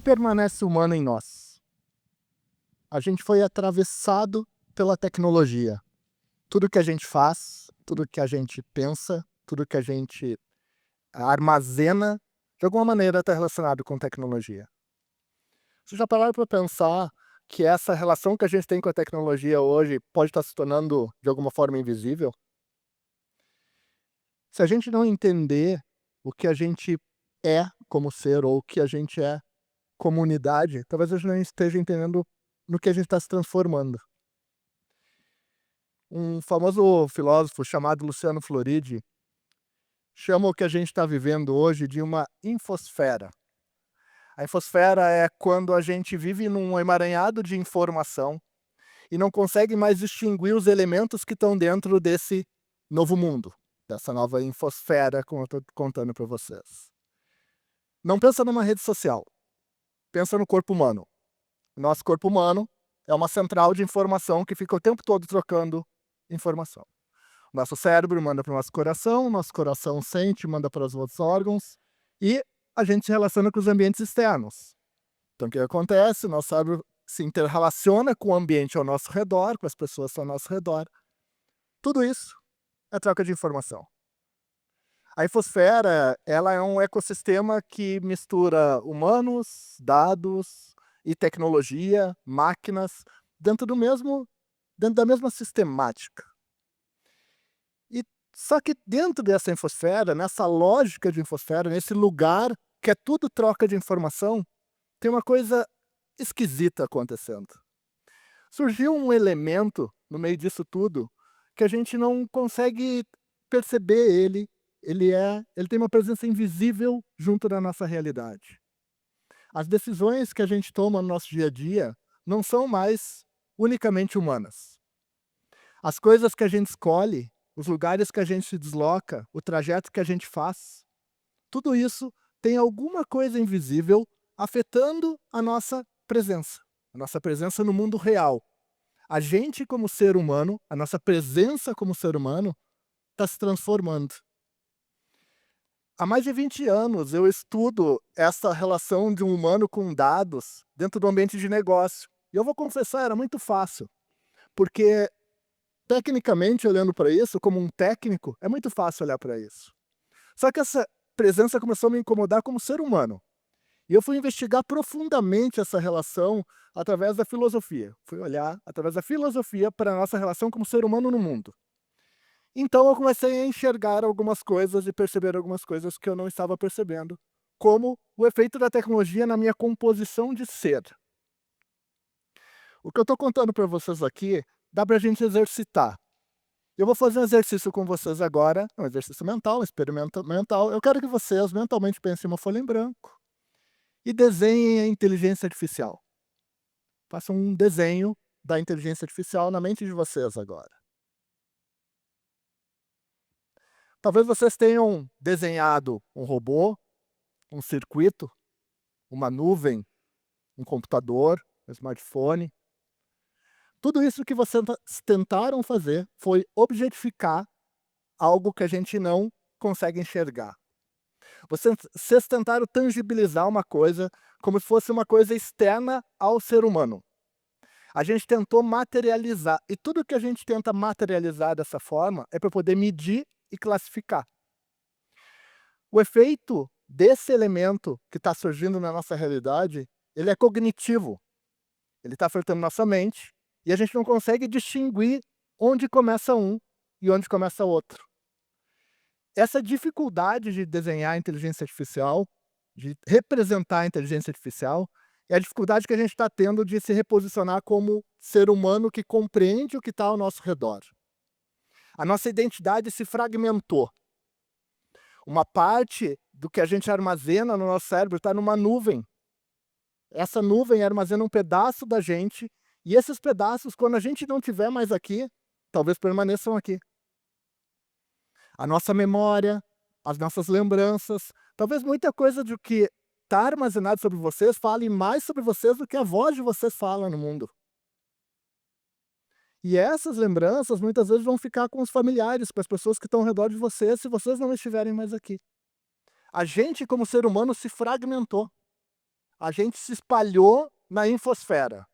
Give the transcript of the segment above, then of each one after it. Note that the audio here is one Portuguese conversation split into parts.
permanece humano em nós? A gente foi atravessado pela tecnologia. Tudo que a gente faz, tudo que a gente pensa, tudo que a gente armazena, de alguma maneira está relacionado com tecnologia. Vocês já pararam para pensar que essa relação que a gente tem com a tecnologia hoje pode estar se tornando, de alguma forma, invisível? Se a gente não entender o que a gente é como ser ou o que a gente é comunidade, talvez a gente não esteja entendendo no que a gente está se transformando. Um famoso filósofo chamado Luciano Floridi chama o que a gente está vivendo hoje de uma infosfera. A infosfera é quando a gente vive num emaranhado de informação e não consegue mais distinguir os elementos que estão dentro desse novo mundo, dessa nova infosfera, como eu estou contando para vocês. Não pensa numa rede social, pensa no corpo humano. Nosso corpo humano é uma central de informação que fica o tempo todo trocando informação. Nosso cérebro manda para o nosso coração sente, manda para os outros órgãos, e a gente se relaciona com os ambientes externos. Então o que acontece? O nosso cérebro se interrelaciona com o ambiente ao nosso redor, com as pessoas que estão ao nosso redor. Tudo isso é troca de informação. A infosfera, ela é um ecossistema que mistura humanos, dados e tecnologia, máquinas, dentro da mesma sistemática. Só que dentro dessa infosfera, nessa lógica de infosfera, nesse lugar que é tudo troca de informação, tem uma coisa esquisita acontecendo. Surgiu um elemento no meio disso tudo que a gente não consegue perceber ele. Ele tem uma presença invisível junto da nossa realidade. As decisões que a gente toma no nosso dia a dia não são mais unicamente humanas. As coisas que a gente escolhe, os lugares que a gente se desloca, o trajeto que a gente faz, tudo isso tem alguma coisa invisível afetando a nossa presença no mundo real. A gente como ser humano, a nossa presença como ser humano, está se transformando. Há mais de 20 anos eu estudo essa relação de um humano com dados dentro do ambiente de negócio. E eu vou confessar, era muito fácil, porque tecnicamente, olhando para isso, como um técnico, é muito fácil olhar para isso. Só que essa presença começou a me incomodar como ser humano. E eu fui investigar profundamente essa relação através da filosofia. Fui olhar através da filosofia para a nossa relação como ser humano no mundo. Então eu comecei a enxergar algumas coisas e perceber algumas coisas que eu não estava percebendo, como o efeito da tecnologia na minha composição de ser. O que eu estou contando para vocês aqui dá para a gente exercitar. Eu vou fazer um exercício com vocês agora, um exercício mental, um experimento mental. Eu quero que vocês mentalmente pensem em uma folha em branco e desenhem a inteligência artificial. Façam um desenho da inteligência artificial na mente de vocês agora. Talvez vocês tenham desenhado um robô, um circuito, uma nuvem, um computador, um smartphone. Tudo isso que vocês tentaram fazer foi objetificar algo que a gente não consegue enxergar. Vocês tentaram tangibilizar uma coisa como se fosse uma coisa externa ao ser humano. A gente tentou materializar, e tudo que a gente tenta materializar dessa forma é para poder medir e classificar. O efeito desse elemento que está surgindo na nossa realidade, ele é cognitivo. Ele está afetando nossa mente e a gente não consegue distinguir onde começa um e onde começa outro. Essa dificuldade de desenhar a inteligência artificial, de representar a inteligência artificial, é a dificuldade que a gente está tendo de se reposicionar como ser humano que compreende o que está ao nosso redor. A nossa identidade se fragmentou. Uma parte do que a gente armazena no nosso cérebro está numa nuvem. Essa nuvem armazena um pedaço da gente, e esses pedaços, quando a gente não estiver mais aqui, talvez permaneçam aqui. A nossa memória, as nossas lembranças, talvez muita coisa do que está armazenado sobre vocês fale mais sobre vocês do que a voz de vocês fala no mundo. E essas lembranças muitas vezes vão ficar com os familiares, com as pessoas que estão ao redor de vocês, se vocês não estiverem mais aqui. A gente, como ser humano, se fragmentou. a gente se espalhou na infosfera.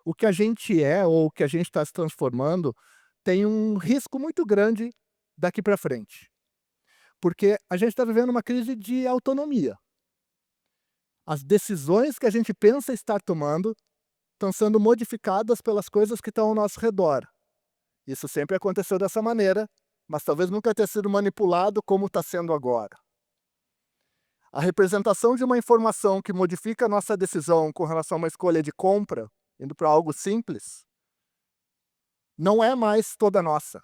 O que a gente é, ou o que a gente está se transformando, tem um risco muito grande daqui para frente. Porque a gente está vivendo uma crise de autonomia. As decisões que a gente pensa estar tomando estão sendo modificadas pelas coisas que estão ao nosso redor. Isso sempre aconteceu dessa maneira, mas talvez nunca tenha sido manipulado como está sendo agora. A representação de uma informação que modifica a nossa decisão com relação a uma escolha de compra, indo para algo simples, não é mais toda nossa.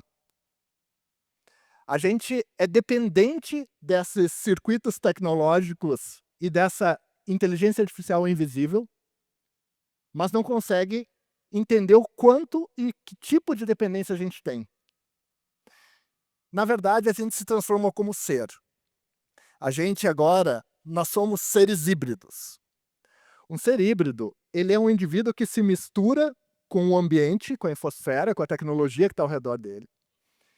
A gente é dependente desses circuitos tecnológicos e dessa inteligência artificial invisível, mas não consegue entender o quanto e que tipo de dependência a gente tem. Na verdade, a gente se transformou como ser. A gente agora, nós somos seres híbridos. Um ser híbrido, ele é um indivíduo que se mistura com o ambiente, com a infosfera, com a tecnologia que está ao redor dele.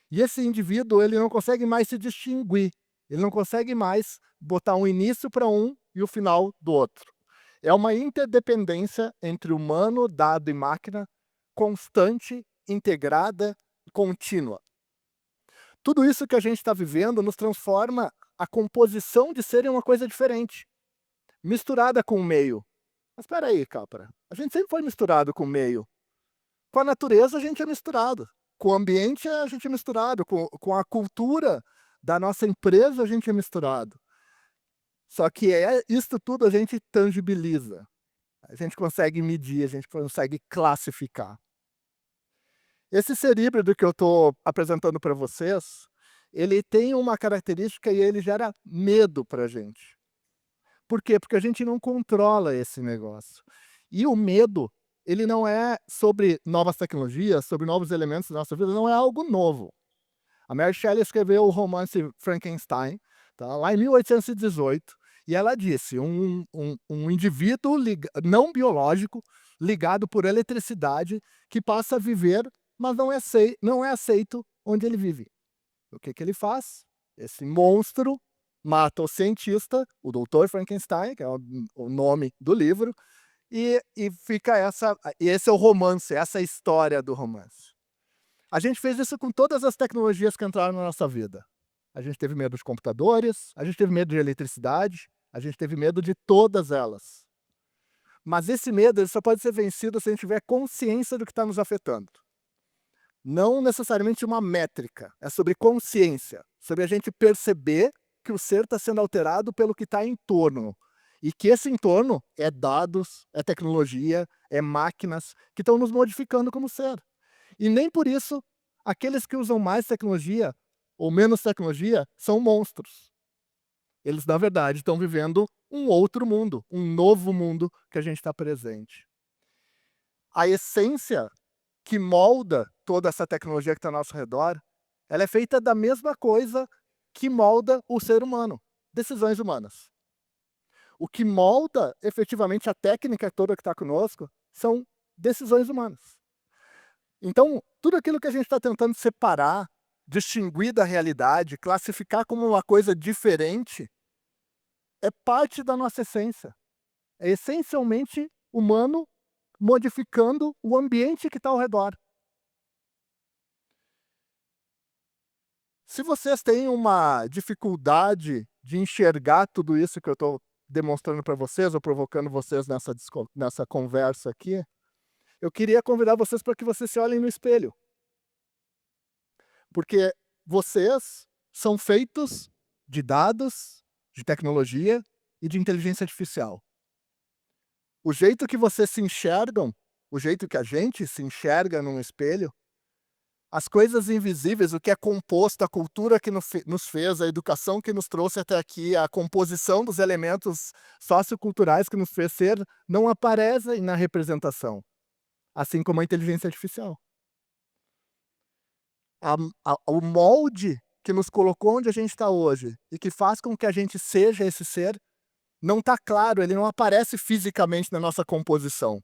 E esse indivíduo, ele não consegue mais se distinguir. Ele não consegue mais botar um início para um e o final do outro. É uma interdependência entre humano, dado e máquina, constante, integrada, contínua. Tudo isso que a gente está vivendo nos transforma a composição de ser em uma coisa diferente, misturada com o meio. Mas espera aí, Capra, a gente sempre foi misturado com o meio. Com a natureza a gente é misturado, com o ambiente a gente é misturado, com a cultura da nossa empresa a gente é misturado. Só que isso tudo a gente tangibiliza. A gente consegue medir, a gente consegue classificar. Esse ser híbrido que eu estou apresentando para vocês, ele tem uma característica e ele gera medo para a gente. Por quê? Porque a gente não controla esse negócio. E o medo, ele não é sobre novas tecnologias, sobre novos elementos da nossa vida, não é algo novo. A Mary Shelley escreveu o romance Frankenstein, tá, lá em 1818, e ela disse, um indivíduo não biológico, ligado por eletricidade, que passa a viver, mas não é aceito onde ele vive. O que ele faz? Esse monstro mata o cientista, o Dr. Frankenstein, que é o nome do livro, e fica esse é o romance, essa é a história do romance. A gente fez isso com todas as tecnologias que entraram na nossa vida. A gente teve medo de computadores, a gente teve medo de eletricidade, a gente teve medo de todas elas. Mas esse medo ele só pode ser vencido se a gente tiver consciência do que está nos afetando. Não necessariamente uma métrica, é sobre consciência, sobre a gente perceber que o ser está sendo alterado pelo que está em torno. E que esse entorno é dados, é tecnologia, é máquinas que estão nos modificando como ser. E nem por isso, aqueles que usam mais tecnologia ou menos tecnologia são monstros. Eles, na verdade, estão vivendo um outro mundo, um novo mundo que a gente está presente. A essência que molda toda essa tecnologia que está ao nosso redor, ela é feita da mesma coisa que molda o ser humano, decisões humanas. O que molda efetivamente a técnica toda que está conosco são decisões humanas. Então, tudo aquilo que a gente está tentando separar, distinguir da realidade, classificar como uma coisa diferente, é parte da nossa essência. É essencialmente humano modificando o ambiente que está ao redor. Se vocês têm uma dificuldade de enxergar tudo isso que eu estou demonstrando para vocês, ou provocando vocês nessa conversa aqui, eu queria convidar vocês para que vocês se olhem no espelho. Porque vocês são feitos de dados, de tecnologia e de inteligência artificial. O jeito que vocês se enxergam, o jeito que a gente se enxerga num espelho, as coisas invisíveis, o que é composto, a cultura que nos fez, a educação que nos trouxe até aqui, a composição dos elementos socioculturais que nos fez ser, não aparecem na representação, assim como a inteligência artificial. O molde que nos colocou onde a gente está hoje e que faz com que a gente seja esse ser, não está claro, ele não aparece fisicamente na nossa composição,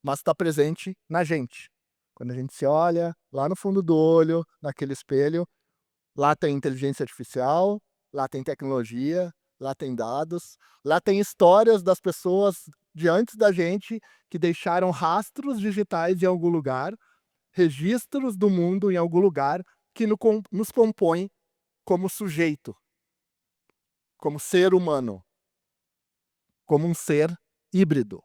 mas está presente na gente. Quando a gente se olha lá no fundo do olho, naquele espelho, lá tem inteligência artificial, lá tem tecnologia, lá tem dados, lá tem histórias das pessoas de antes da gente que deixaram rastros digitais em algum lugar, registros do mundo em algum lugar que nos compõem como sujeito, como ser humano, como um ser híbrido.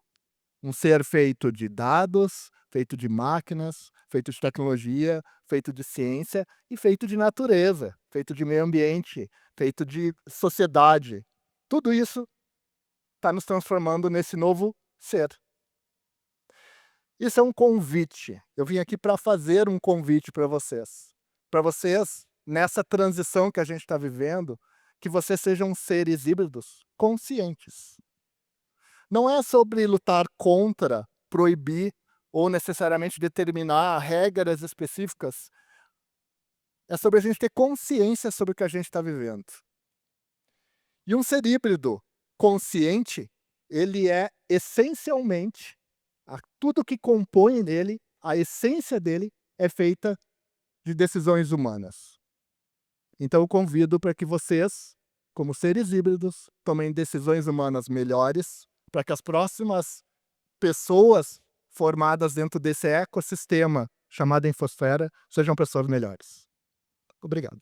Um ser feito de dados, feito de máquinas, feito de tecnologia, feito de ciência e feito de natureza, feito de meio ambiente, feito de sociedade. Tudo isso está nos transformando nesse novo ser. Isso é um convite. Eu vim aqui para fazer um convite para vocês. Para vocês, nessa transição que a gente está vivendo, que vocês sejam seres híbridos conscientes. Não é sobre lutar contra, proibir ou necessariamente determinar regras específicas. É sobre a gente ter consciência sobre o que a gente está vivendo. E um ser híbrido consciente, ele é essencialmente, tudo que compõe nele, a essência dele é feita de decisões humanas. Então eu convido para que vocês, como seres híbridos, tomem decisões humanas melhores, para que as próximas pessoas formadas dentro desse ecossistema chamado Infosfera sejam pessoas melhores. Obrigado.